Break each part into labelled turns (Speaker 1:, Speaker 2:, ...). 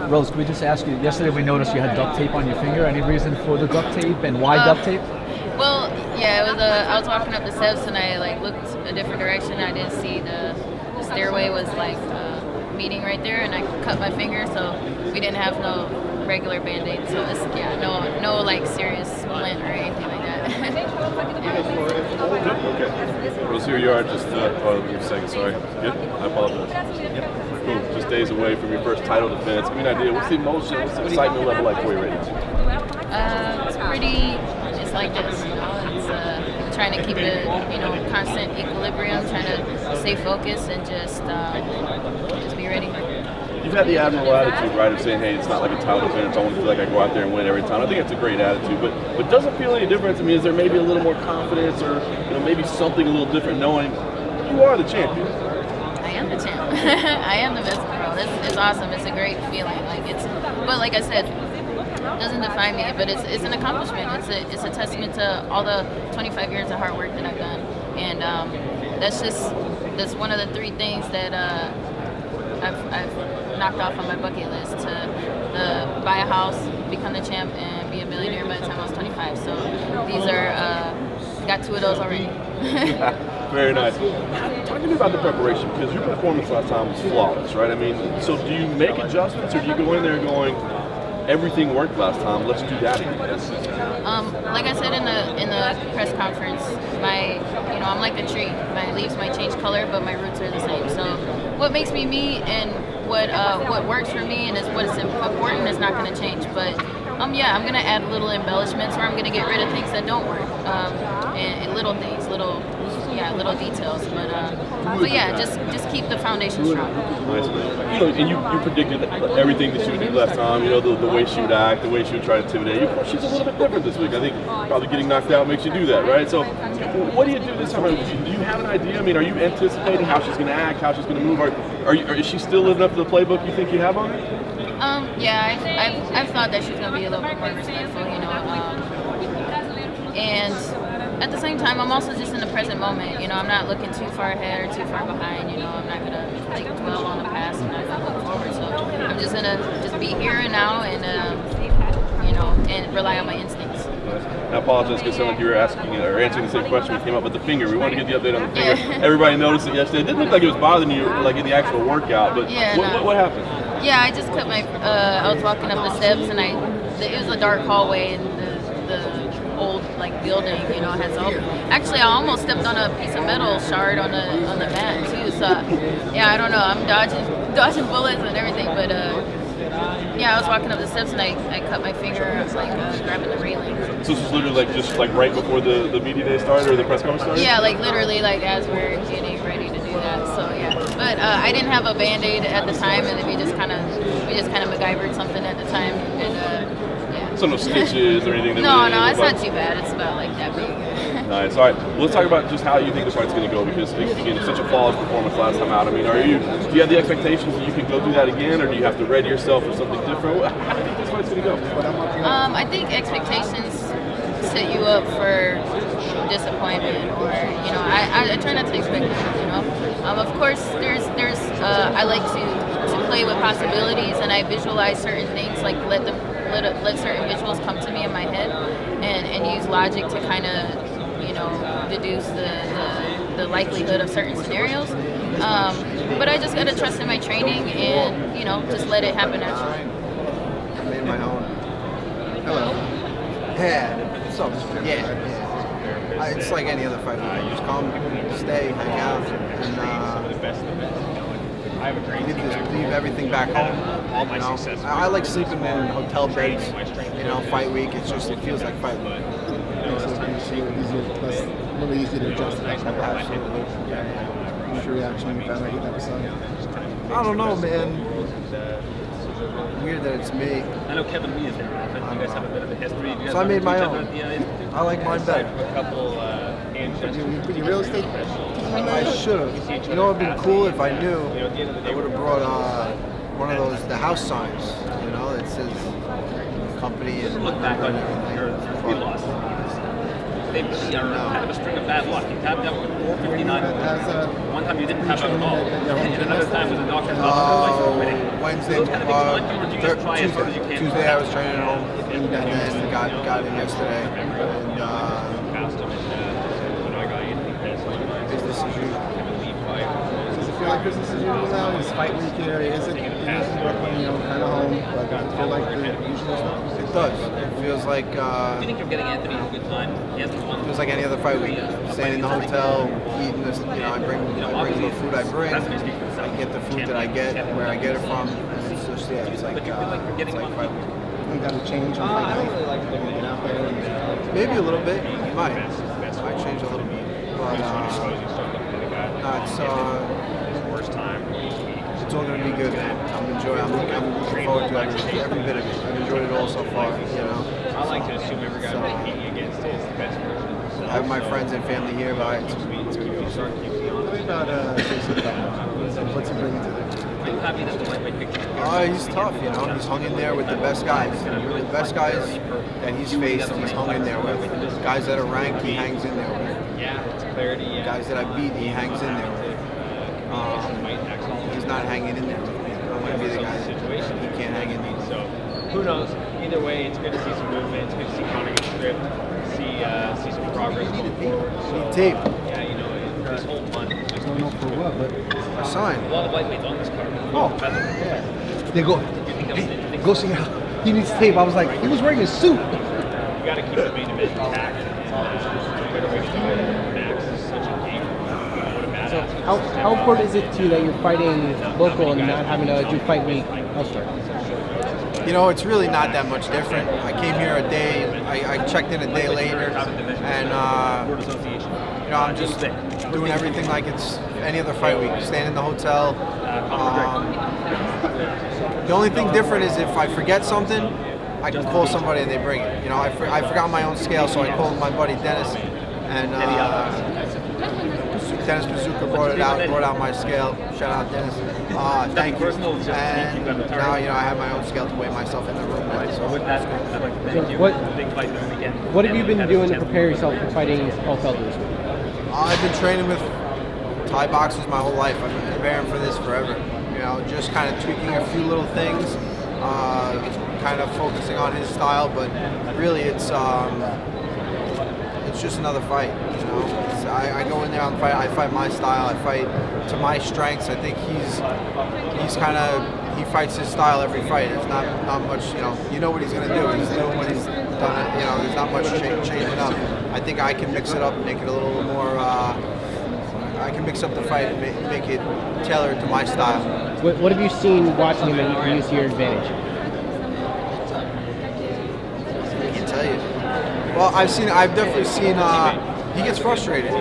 Speaker 1: Rose, can we just ask you, yesterday we noticed you had duct tape on your finger. Any reason for the duct tape, and why duct tape?
Speaker 2: Well, yeah, it was I was walking up the steps and I looked a different direction. I didn't see the stairway was meeting right there, and I cut my finger, so we didn't have no regular Band-Aid. So it's no serious splint or anything like that.
Speaker 3: Okay. Rose, here you are. Just a second. Sorry. Good. I apologize. Yep. Cool. Just days away from your first title defense. Give me an idea. What's the emotion? What's the excitement level like for you right now?
Speaker 2: It's pretty. It's like this. It's trying to keep it, constant equilibrium. Trying to stay focused and just be ready.
Speaker 3: You've had the admirable attitude, right, of saying, hey, it's not like a title defense. I want to feel like I go out there and win every time. I think that's a great attitude, but does it feel any difference? I mean, is there maybe a little more confidence, or maybe something a little different, knowing you are the champion?
Speaker 2: I am the champ. I am the best in the world. It's awesome. It's a great feeling. But like I said, it doesn't define me, but it's an accomplishment. It's a testament to all the 25 years of hard work that I've done, and that's one of the three things that I've knocked off on my bucket list: to buy a house, become the champ, and be a millionaire by the time I was 25. So these are got two of those already.
Speaker 3: Very nice. Talk to me about the preparation, because your performance last time was flawless, right? I mean, so do you make adjustments, or do you go in there going, everything worked last time, let's do that again?
Speaker 2: Like I said in the press conference, I'm like a tree. My leaves might change color, but my roots are the same. So what makes me me, and what works for me, and what's important is not going to change. But I'm going to add little embellishments, or I'm going to get rid of things that don't work, and little things, little details. But yeah, just keep the foundation strong.
Speaker 3: Nice. And you predicted everything that she would do last time. The way she would act, the way she would try to intimidate. She's a little bit different this week. I think probably getting knocked out makes you do that, right? So what do you do this time? Do you have an idea? I mean, are you anticipating how she's going to act, how she's going to move? Is she still living up to the playbook you think you have on her?
Speaker 2: Yeah, I've thought that she's going to be a little bit more respectful, and at the same time, I'm also just in the present moment. I'm not looking too far ahead or too far behind. I'm not gonna dwell on the past. I'm not gonna look forward. So I'm just gonna be here and now, and and rely on my instincts.
Speaker 3: I apologize because someone you were asking or answering the same question when it came up with the finger. We wanted to get the update on the finger.
Speaker 2: Yeah.
Speaker 3: Everybody noticed it yesterday. It didn't look like it was bothering you, like in the actual workout. But what happened?
Speaker 2: Yeah, I just cut my. I was walking up the steps, and it was a dark hallway, and the old building, has all. Actually, I almost stepped on a piece of metal shard on the mat too. So I don't know. I'm dodging bullets and everything, but I was walking up the steps and I cut my finger. I was grabbing the railing.
Speaker 3: So this was literally just right before the media day started or the press conference started?
Speaker 2: Yeah, literally as we're getting ready to do that. So yeah, but I didn't have a Band-Aid at the time, and then we just kind of MacGyvered something at the time, and.
Speaker 3: So no stitches or anything?
Speaker 2: No, it's not too bad. It's about that big.
Speaker 3: Nice. All right. Well, let's talk about just how you think the fight's going to go, because again, it's such a flawless performance last time out. I mean, do you have the expectations that you can go do that again, or do you have to ready yourself for something different? How do you think this fight's going to go?
Speaker 2: I think expectations set you up for disappointment, or I try not to expect that. Of course, there's I like to play with possibilities, and I visualize certain things, let certain visuals come to me in my head, and use logic to kind of deduce the likelihood of certain scenarios. But I just gotta trust in my training, and just let it happen naturally.
Speaker 4: I made my own. Hello. Yeah. So yeah. It's like any other fight. You just come, stay, hang out, and leave everything back home.
Speaker 5: All my success.
Speaker 4: I like sleeping in hotel beds. Fight week. It feels like fight week.
Speaker 6: Really easy to adjust to that. Absolutely. What's your reaction when you found out you had a son?
Speaker 4: I don't know, man. Weird that it's me.
Speaker 5: I know Kevin Lee is there. You guys have a bit of a history.
Speaker 4: So I made my own. I like mine better.
Speaker 5: A couple
Speaker 6: Did you real estate?
Speaker 4: I should have. It would have been cool if I knew. I would have brought one of those, the house signs, that says company and
Speaker 5: look back on your loss. they really are kind of a string of bad luck. You tapped out with 459. One time you didn't tap out at all, and another time was a knockout by winning.
Speaker 4: Wednesday,
Speaker 5: Those kind of things fun you, or do you just try as hard as you can?
Speaker 4: Tuesday I was training at home, and then got in yesterday, and business as usual.
Speaker 6: Does it feel like business as usual now? Is fight week here? Is it Brooklyn, kind of home? But does it feel like the usual stuff?
Speaker 4: It does. It feels like
Speaker 5: Do you think you're getting Anthony a good time? He hasn't won.
Speaker 4: feels like any other fight week. Staying in the hotel, eating this. I bring the food I bring. I get the food that I get, where I get it from. And it's just it's like fight week.
Speaker 6: You got to change on fight night? Get out there and,
Speaker 4: Maybe a little bit. Might change a little bit, but it's all gonna be good, man. I'm looking forward to every bit of it. I've enjoyed it all so far.
Speaker 5: I like to assume every guy I'm competing against is the best person.
Speaker 4: I have my friends and family here, but it's gonna be
Speaker 6: what about Jason Butler? What's he bringing to the
Speaker 5: Are you happy that the lightweight picture?
Speaker 4: He's tough, He's hung in there with the best guys. The best guys that he's faced, he's hung in there with. Guys that are ranked, he hangs in there with.
Speaker 5: Yeah, it's clarity.
Speaker 4: Guys that I beat, he hangs in there with. He's not hanging in there with me. I'm going to be the guy that he can't hang in there.
Speaker 5: So who knows? Either way, it's good to see some movement. It's good to see Conor get stripped. See some progress going forward. So,
Speaker 4: Tape.
Speaker 5: Yeah, this whole month.
Speaker 6: I don't know for what, but
Speaker 4: A sign.
Speaker 5: A lot of lightweights on this card.
Speaker 1: Oh.
Speaker 5: Yeah.
Speaker 1: They go, go see how he needs tape. I was like, he was wearing a suit.
Speaker 5: You got to keep the main event intact. Max is such a game. What a badass.
Speaker 7: How important is it to you that you're fighting local and not having to do fight week elsewhere?
Speaker 4: It's really not that much different. I came here a day, I checked in a day later, and I'm just doing everything like it's any other fight week. Staying in the hotel. The only thing different is if I forget something, I can call somebody and they bring it. I forgot my own scale, so I called my buddy Dennis, and Dennis Bazooka brought out my scale. Shout out Dennis. Thank you. And now I have my own scale to weigh myself in the room.
Speaker 5: So with that, I'd like to thank you. Big fight this weekend.
Speaker 7: What have you been doing to prepare yourself for fighting Paul Felder this week?
Speaker 4: I've been training with Thai boxers my whole life. I've been preparing for this forever. Just kind of tweaking a few little things, kind of focusing on his style, but really it's just another fight. I go in there and fight. I fight my style. I fight to my strengths. I think he fights his style every fight. It's not much. You know what he's gonna do. He's doing what he's done. There's not much changing up. I think I can mix it up and make it a little more. I can mix up the fight and make it tailored to my style.
Speaker 7: What have you seen watching him and use to your advantage?
Speaker 4: I can tell you. Well, I've definitely seen. He gets frustrated.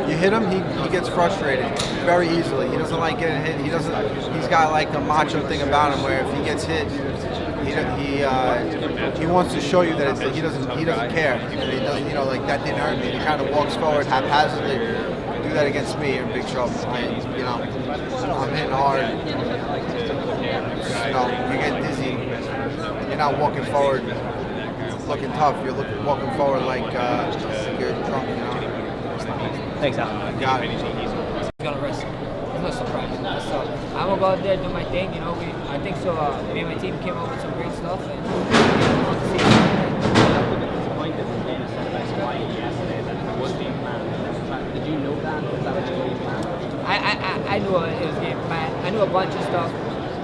Speaker 4: You hit him, he gets frustrated very easily. He doesn't like getting hit. He's got like a macho thing about him where if he gets hit, he wants to show you that he doesn't care. He doesn't, like that didn't hurt me. He kind of walks forward haphazardly. Do that against me, you're in big trouble. I'm hitting hard. You get dizzy. You're not walking forward looking tough. You're walking forward like you're drunk.
Speaker 7: Thanks, Al.
Speaker 4: Got it.
Speaker 8: He's gonna wrestle. There's no surprise. So I'm gonna go out there, do my thing. I think so. Me and my team came up with some great stuff, and
Speaker 7: Did you know that? Was that what you were planning?
Speaker 8: I knew it was game plan. I knew a bunch of stuff,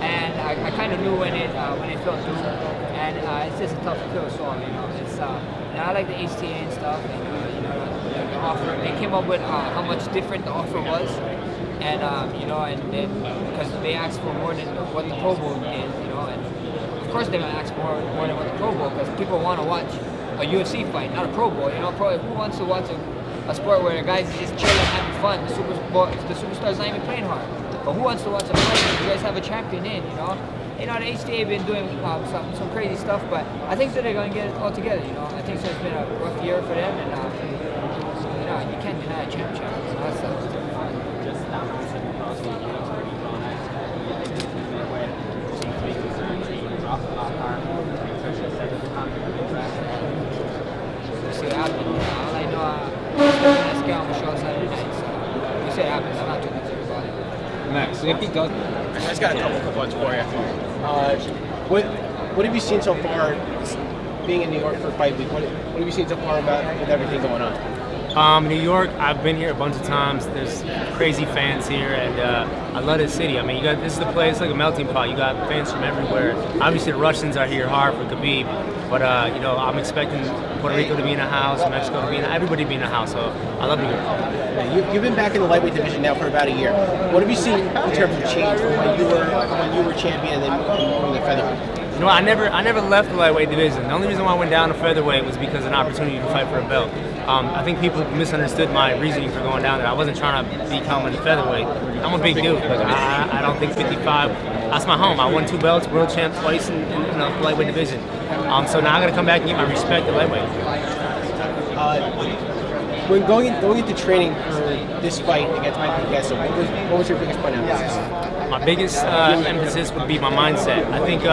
Speaker 8: and I kind of knew when it fell through. And it's just a tough pill to swallow. It's I like the HTA and stuff, and the offer. They came up with how much different the offer was, and and then because they asked for more than what the Pro Bowl is, and of course they're gonna ask more than what the Pro Bowl, because people want to watch a UFC fight, not a Pro Bowl. Who wants to watch a sport where the guys just chilling, having fun? The superstars not even playing hard. But who wants to watch a fight where you guys have a champion in? The HTA have been doing some crazy stuff, but I think that they're going to get it all together. I think so. It's been a rough year for them, and you can't deny a championship. So that's see what happens. All I know, get on the show Saturday night. So we say it happens. I'm not too concerned about it.
Speaker 7: Max, if he does,
Speaker 9: I just got a couple quick ones for you. What have you seen so far being in New York for Fight Week? What have you seen so far about with everything going on?
Speaker 10: New York, I've been here a bunch of times. There's crazy fans here, and I love this city. I mean, this is the place, like a melting pot. You got fans from everywhere. Obviously, the Russians are here hard for Khabib, but I'm expecting Puerto Rico to be in the house, Mexico to be in everybody to be in the house. So I love New York.
Speaker 9: You've been back in the lightweight division now for about a year. What have you seen in terms of change from when you were champion and then moving to featherweight?
Speaker 10: You know, I never left the lightweight division. The only reason why I went down to featherweight was because of an opportunity to fight for a belt. I think people misunderstood my reasoning for going down there. I wasn't trying to become a featherweight. I'm a big dude. Like, I don't think 55. That's my home. I won 2 belts, world champ twice in the lightweight division. So now I got to come back and get my respect at lightweight.
Speaker 9: When going into training for this fight against Mike Pettis, what was your biggest point out?
Speaker 10: My biggest emphasis would be my mindset. I think